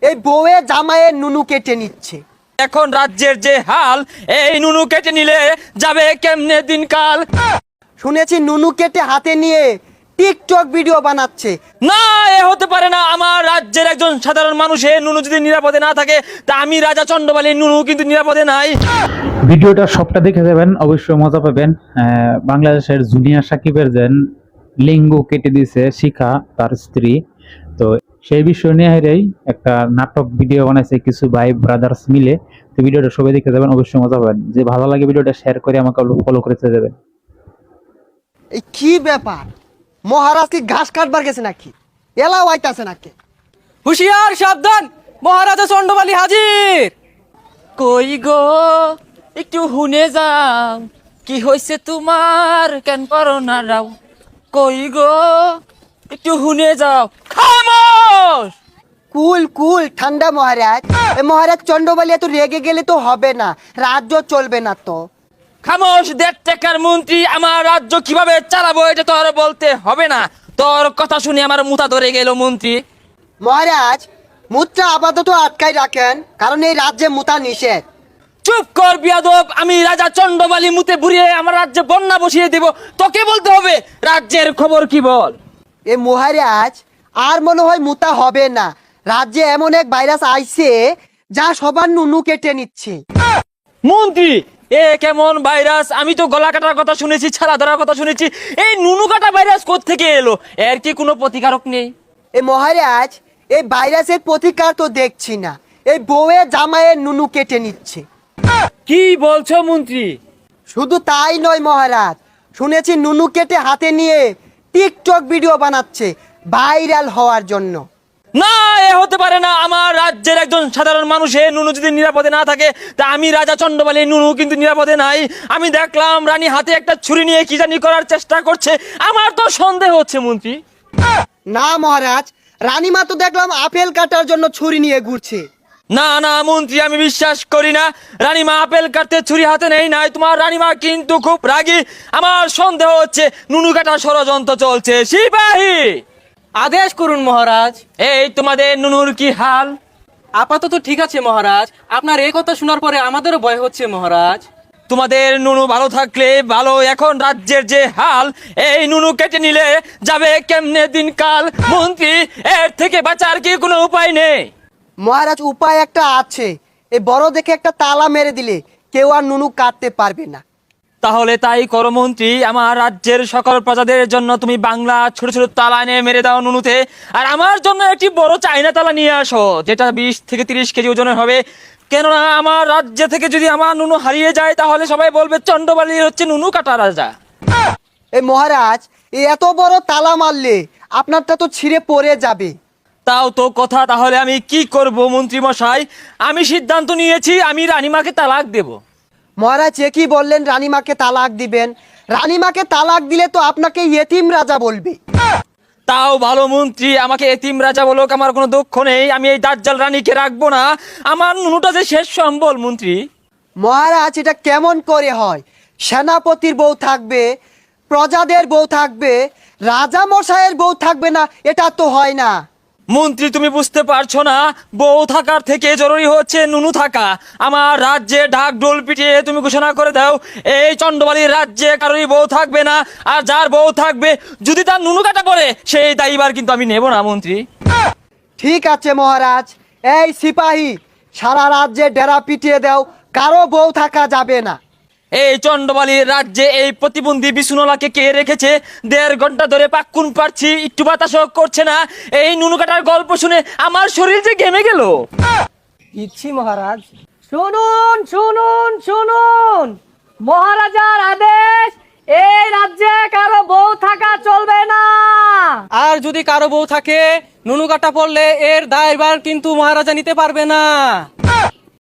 এই বউয়ে জামাইয়ের নুনু কেটে নিচ্ছে। এখন রাজ্যের যে হাল, এই নুনু কেটে নিলে যাবে কেমনে দিনকাল। শুনেছি নুনু কেটে হাতে নিয়ে টিকটক ভিডিও বানাচ্ছে। না, এ হতে পারে না। আমার রাজ্যের একজন সাধারণ মানুষের নুনু যদি নিরাপদে না থাকে, তা আমি রাজা চন্ডবালীর নুনু কিন্তু নিরাপদে নাই। ভিডিওটা সবটা দেখে যাবেন, অবশ্যই মজা পাবেন। বাংলাদেশের জুনিয়র সাকিবের যেন লিঙ্গ কেটে দিয়েছে শিখা তার স্ত্রী, তো সেই বিষয় নিয়ে একটা নাটক ভিডিও বানাইছে কিছু ভাই ব্রাদার্স মিলে। তো ভিডিওটা সবাই দেখে যাবেন, অবশ্যই মজা পাবেন। যে ভালো লাগে ভিডিওটা শেয়ার করে আমাকে ফলো করে যাবেন। এই কি ব্যাপার, মহারাজ কি ঘাস কাটবার গেছে নাকি? এলাও আইতাছে নাকি? হুশিয়ার, সাবধান, মহারাজা চন্ডবালী হাজির। কই গো, একটু হুনে যাও, কি হয়েছে তোমার, কেন করো না রাও? কই গো, একটু হুনে যাও। খামোশ! কুল কুল ঠান্ডা মহারাজ। এই মহারাজ চন্ডবালী এত রেগে গেলে তো হবে না, রাজ্য চলবে না তো। খামোশ! 1.5 টাকার মন্ত্রী, আমার রাজ্য কিভাবে চালাবো এটা তোর বলতে হবে না। তোর কথা শুনে আমার মুতা ধরে গেল মন্ত্রী। মহারাজ, মুদ্রা আপাতত আটকাই রাখেন, কারণ এই রাজ্যে মুতা নিষেধ। চুপ কর বিয়াদব! আমি রাজা চন্ডবালী মুতে বুড়িয়ে আমার রাজ্যে বন্যা বসিয়ে দেব, তোকে বলতে হবে রাজ্যের খবর কি বল। এ মহারাজ, আর মনে হয় মুতা হবে না। রাজ্যে এমন এক ভাইরাস আইছে যা সবার নুনু কেটে নিচ্ছে। মন্ত্রী, এ কেমন ভাইরাস? আমি তো গলা কাটার কথা শুনেছি, ছাড়া ধরার কথা শুনেছি, এই নুনু কাটা ভাইরাস কোত্থেকে এলো? এর কি কোনো প্রতিকারক নেই? এ মহারাজ, এই ভাইরাসের প্রতিকার তো দেখছি না। এই বউয়ে জামাইয়ের নুনু কেটে নিচ্ছে। কি বলছো মন্ত্রী? শুধু তাই নয় মহারাজ, শুনেছি নুনু কেটে হাতে নিয়ে টিকটক ভিডিও বানাচ্ছে ভাইরাল হওয়ার জন্য। না, এ হতে পারে না। আমার রাজ্যের একজন সাধারণ মানুষের নুনু যদি নিরাপদে না থাকে, তা আমি রাজা চন্ডবালীর নুনু কিন্তু নিরাপদে নাই। আমি দেখলাম রানী হাতে একটা ছুরি নিয়ে কি জানি করার চেষ্টা করছে, আমার তো সন্দেহ হচ্ছে মন্ত্রী। না মহারাজ, রানীমা তো দেখলাম আপেল কাটার জন্য ছুরি নিয়ে ঘুরছে। না না মন্ত্রী, আমি বিশ্বাস করি না। রানীমা আপেল কাটতে ছুরি হাতে নেই নাই। তোমার রানীমা কিন্তু খুব রাগী। আমার সন্দেহ হচ্ছে নুনু কাটার ষড়যন্ত্র চলছে। সিপাহী, আদেশ করুন মহারাজ। এই তোমাদের নুনুর কি হাল? আপাতত ঠিক আছে মহারাজ, আপনার এই কথা শোনার পরে আমাদেরও ভয় হচ্ছে মহারাজ। তোমাদের নুনু ভালো থাকলে ভালো। এখন রাজ্যের যে হাল, এই নুনু কেটে নিলে যাবে কেমনে দিনকাল। মন্ত্রী, এর থেকে বাঁচার কি কোনো উপায় নেই? মহারাজ, উপায় একটা আছে। এই বড় দেখে একটা তালা মেরে দিলে কেউ আর নুনু কাটতে পারবে না। তাহলে তাই করো মন্ত্রী। আমার রাজ্যের সকল প্রজাদের জন্য তুমি বাংলা ছোট ছোট তালা এনে মেরে দাও নুনুতে, আর আমার জন্য একটি বড় চাইনা তালা নিয়ে আসো, যেটা 20 থেকে 30 কেজি ওজনের হবে। কেননা আমার রাজ্য থেকে যদি আমার নুনু হারিয়ে যায়, তাহলে সবাই বলবে চন্ডবালী হচ্ছে নুনু কাটা রাজা। এই মহারাজ, এই এত বড় তালা মারলে আপনারটা তো ছিঁড়ে পড়ে যাবে। তাও তো কথা। তাহলে আমি কি করব মন্ত্রী মশাই? আমি সিদ্ধান্ত নিয়েছি, আমি রানীমাকে তালাক দেব। মহারাজ, এ কি বললেন রানীমাকে তালাক দিবেন? রানীমাকে তালাক দিলে তো আপনাকে ইয়েতিম রাজা বলবে। তাও ভালো মন্ত্রী, আমাকে এতিম রাজা বলুক, আমার কোনো দুঃখ নেই। আমি এই দাজ্জাল রানীকে রাখবো না। আমার নুনুটা যে শেষ সম্বল মন্ত্রী। মহারাজ, এটা কেমন করে হয়? সেনাপতির বউ থাকবে, প্রজাদের বউ থাকবে, রাজা মশাইয়ের বউ থাকবে না, এটা তো হয় না। মন্ত্রী, তুমি বুঝতে পারছো না? বউ থাকার থেকে জরুরি হচ্ছে নুনু থাকা। আমার রাজ্যে ঢাক ঢোল পিটিয়ে তুমি ঘোষণা করে দাও, এই চন্ডবালীর রাজ্যে কারোরই বউ থাকবে না। আর যার বউ থাকবে, যদি তার নুনু কাটা পড়ে, সেই দায়ীবার কিন্তু আমি নেব না মন্ত্রী। ঠিক আছে মহারাজ। এই সিপাহী, সারা রাজ্যে ডেরা পিটিয়ে দাও, কারো বউ থাকা যাবে না। এই চন্ডবালীর রাজ্যে এই প্রতিবন্ধী বিছুনলাকে কে রেখেছে? 1.5 ঘন্টা ধরে পাক্কুন পারছি, একটু বাতাসও করছে না। এই নুনু কাটার গল্প শুনে আমার শরীর যে ঘেমে গেল। ইচ্ছি মহারাজ। শুনুন শুনুন শুনুন, মহারাজার আদেশ, এই রাজ্যে কারো বউ থাকা চলবে না। আর যদি কারো বউ থাকে, নুনু কাটা পড়লে এর দায়ভার কিন্তু মহারাজা নিতে পারবে না।